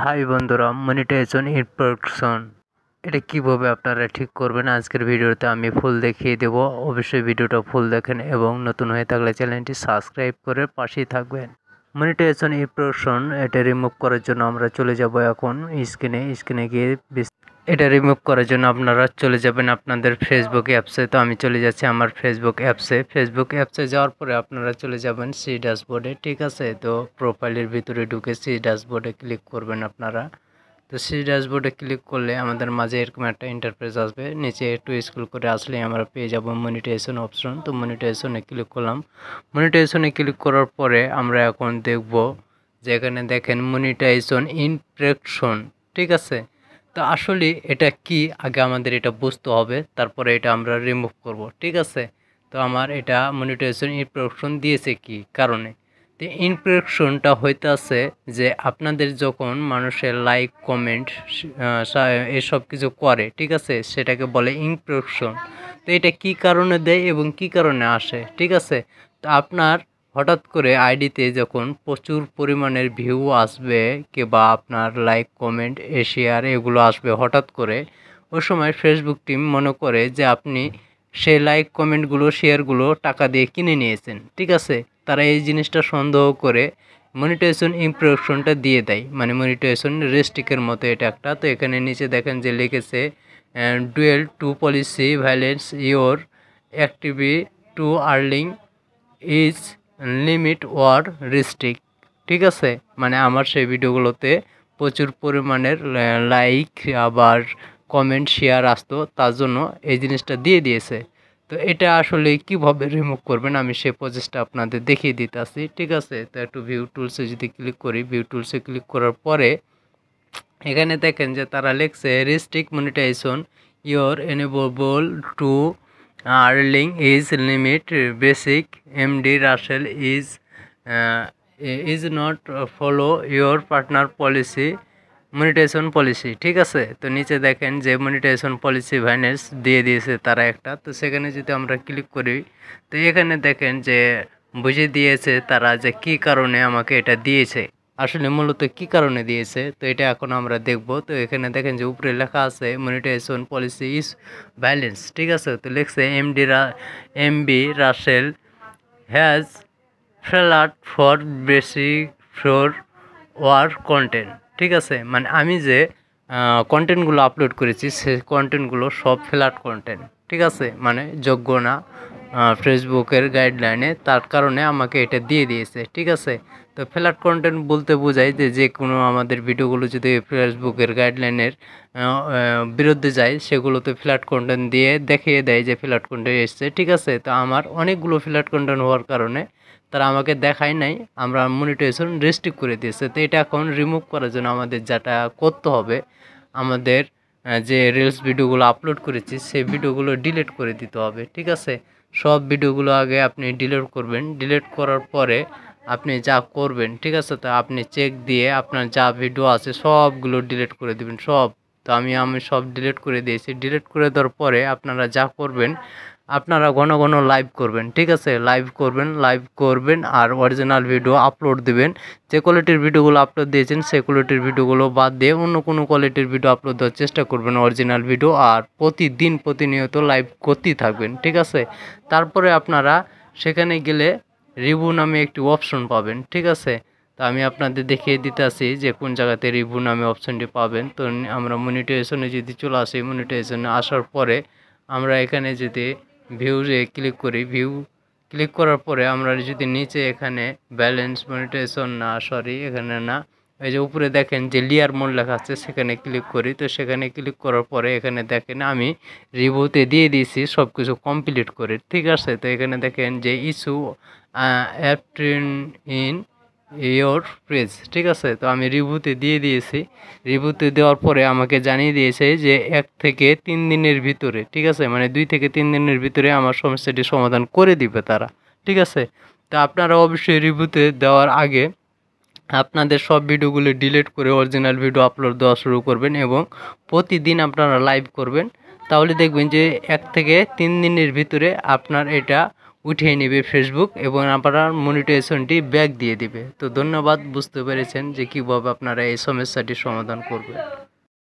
High বন্ধুরা, monetization in production এটা কিভাবে আপনারা ঠিক করবেন আজকের ভিডিওতে আমি ফুল দেখিয়ে দেব। অবশ্যই ভিডিওটা ফুল দেখেন এবং নতুন হয়ে থাকলে চ্যানেলটি সাবস্ক্রাইব করে পাশেই থাকবেন। মনিটাইজেশন ইন প্রোডাকশন এটা রিমুভ করার জন্য আমরা চলে যাব এখন স্ক্রিনে গিয়ে এটা রিমুভ করার জন্য আপনারা চলে যাবেন আপনাদের ফেসবুক অ্যাপসে। তো আমি চলে যাচ্ছি আমার ফেসবুক অ্যাপসে যাওয়ার পরে আপনারা চলে যাবেন সি ড্যাশবোর্ডে। ঠিক আছে, তো প্রোফাইলের ভিতরে ঢুকে সি ড্যাশবোর্ডে ক্লিক করবেন আপনারা। তো সি ড্যাশবোর্ডে ক্লিক করলে আমাদের মাঝে এরকম একটা ইন্টারফেস আসবে। নিচে একটু স্ক্রল করে আসলে আমরা পেয়ে যাব মনিটাইজেশন অপশন। তো মনিটাইজেশনে ক্লিক করলাম। মনিটাইজেশনে ক্লিক করার পরে আমরা এখন দেখব যে এখানে দেখেন মনিটাইজেশন ইন প্রোডাকশন। ঠিক আছে, তো আসলে এটা কি আগে আমাদের এটা বুঝতে হবে, তারপরে এটা আমরা রিমুভ করব। ঠিক আছে, তো আমার এটা মনিটাইজেশন ইন প্রোডাকশন দিয়েছে কি কারণে। তো ইন প্রোডাকশনটা হইতে আছে যে আপনাদের যখন মানুষের লাইক কমেন্ট এসব কিছু করে, ঠিক আছে, সেটাকে বলে ইন প্রোডাকশন। তো এটা কি কারণে দেয় এবং কি কারণে আসে। ঠিক আছে, তো আপনার হঠাৎ করে আইডিতে যখন প্রচুর পরিমাণের ভিউ আসবে কিংবা আপনার লাইক কমেন্ট শেয়ার এগুলো আসবে হঠাৎ করে, ওই সময় ফেসবুক টিম মনে করে যে আপনি সেই লাইক কমেন্টগুলো শেয়ারগুলো টাকা দিয়ে কিনে নিয়েছেন। ঠিক আছে, তারা এই জিনিসটা সন্দেহ করে মনিটাইজেশন ইমপ্রেশনটা দিয়ে দেয়, মানে মনিটাইজেশন রেস্ট্রিক্টের মতো এটা একটা। তো এখানে নিচে দেখেন যে লিখেছে due to policy violence your activity to earning is limit or restrict. ঠিক আছে, মানে আমার সেই ভিডিওগুলোতে প্রচুর পরিমাণের লাইক আবার কমেন্ট শেয়ার আসতো, তার জন্য এই জিনিসটা দিয়ে দিয়েছে। তো এটা আসলে কিভাবে রিমুভ করবেন আমি সেই প্রসেসটা আপনাদের দেখিয়ে দিতে আসি। ঠিক আছে, তো একটু ভিউ টুলসে যদি ক্লিক করি, ভিউ টুলসে ক্লিক করার পরে এখানে দেখেন যে তারা লিখছে restrict monetisation your enable to earning is limit basic MD Rasel is not follow your partner policy monetisation policy. ঠিক আছে, তো নিচে দেখেন যে মনিটাইজেশন পলিসি ভ্যানেস দিয়ে দিয়েছে তারা একটা। তো সেখানে যদি আমরা ক্লিক করি, তো এখানে দেখেন যে বুঝিয়ে দিয়েছে তারা যে কি কারণে আমাকে এটা দিয়েছে, আসলে মূলত কি কারণে দিয়েছে। তো এটা এখন আমরা দেখব। তো এখানে দেখেন যে উপরে লেখা আছে মনিটাইজেশন পলিসি ইজ ব্যালেন্স। ঠিক আছে, তো লিখছে MB Rasel has flat for basic floor war content. ঠিক আছে, মানে আমি যে কন্টেন্টগুলো আপলোড করেছি সেই কন্টেন্টগুলো সব ফ্ল্যাট কন্টেন্ট। ঠিক আছে, মানে যোগ্য না ফেসবুকের গাইডলাইনে, তার কারণে আমাকে এটা দিয়ে দিয়েছে। ঠিক আছে, তো ফ্ল্যাট কন্টেন্ট বলতে বোঝায় যে কোনো আমাদের ভিডিওগুলো যদি ফেসবুকের গাইডলাইনের বিরুদ্ধে যায় সেগুলোতে ফ্ল্যাট কন্টেন্ট দিয়ে দেখিয়ে দেয় যে ফ্ল্যাট কন্টেন্ট এসছে। ঠিক আছে, তো আমার অনেকগুলো ফ্ল্যাট কন্টেন্ট হওয়ার কারণে তারা আমাকে দেখায় নাই, আমরা মনিটাইজেশন রেস্ট্রিক্ট করে দিয়েছে। তো এটা এখন রিমুভ করার জন্য আমাদের যেটা করতে হবে, আমাদের যে রিলস ভিডিওগুলো আপলোড করেছি সেই ভিডিওগুলো ডিলিট করে দিতে হবে। ঠিক আছে, সব ভিডিওগুলো আগে আপনি ডিলিট করবেন। ডিলিট করার পরে আপনি যা করবেন, ঠিক আছে, তো আপনি চেক দিয়ে আপনার যা ভিডিও আছে সবগুলো ডিলিট করে দেবেন সব। তো আমি সব ডিলিট করে দিয়েছি। ডিলিট করে দেওয়ার পরে আপনারা যা করবেন, আপনারা ঘন ঘন লাইভ করবেন। ঠিক আছে, লাইভ করবেন আর অরিজিনাল ভিডিও আপলোড দেবেন। যে কোয়ালিটির ভিডিওগুলো আপলোড দিয়েছেন সেই কোয়ালিটির ভিডিওগুলো বাদ দিয়ে অন্য কোনো কোয়ালিটির ভিডিও আপলোড দেওয়ার চেষ্টা করবেন, অরিজিনাল ভিডিও। আর প্রতিনিয়ত লাইভ করতেই থাকবেন। ঠিক আছে, তারপরে আপনারা সেখানে গেলে রিভিউ নামে একটি অপশন পাবেন। ঠিক আছে, তো আমি আপনাদের দেখিয়ে দিতে আসি যে কোন জায়গাতে রিভিউ নামে অপশনটি পাবেন। তো আমরা মনিটাইজেশনে যদি চলে আসি, মনিটাইজেশনে আসার পরে আমরা এখানে যদি ভিউজে ক্লিক করি, ভিউ ক্লিক করার পরে আমরা যদি নিচে এখানে ব্যালেন্স মনিটাইজেশন না এখানে না, এই যে উপরে দেখেন যে লিয়ার মোড লেখা আছে সেখানে ক্লিক করি। তো সেখানে ক্লিক করার পরে এখানে দেখেন আমি রিভিউতে দিয়ে দিয়েছি সব কিছু কমপ্লিট করে। ঠিক আছে, তো এখানে দেখেন যে ইস্যু অ্যাপট্রিন ইন ইয়োর পেজ। ঠিক আছে, তো আমি রিভিউতে দিয়ে দিয়েছি। রিভিউতে দেওয়ার পরে আমাকে জানিয়ে দিয়েছে যে 1 থেকে 3 দিনের ভিতরে, ঠিক আছে, মানে 2 থেকে 3 দিনের ভিতরে আমার সমস্যাটি সমাধান করে দিবে তারা। ঠিক আছে, তো আপনারা অবশ্যই রিভিউতে দেওয়ার আগে আপনাদের সব ভিডিওগুলো ডিলিট করে অরিজিনাল ভিডিও আপলোড দেওয়া শুরু করবেন এবং প্রতিদিন আপনারা লাইভ করবেন। তাহলে দেখবেন যে 1 থেকে 3 দিনের ভিতরে আপনার এটা উঠিয়ে নেবে ফেসবুক এবং আপনার মনিটাইজেশনটি ব্যাক দিয়ে দিবে। তো ধন্যবাদ, বুঝতে পেরেছেন যে কীভাবে আপনারা এই সমস্যাটির সমাধান করবেন।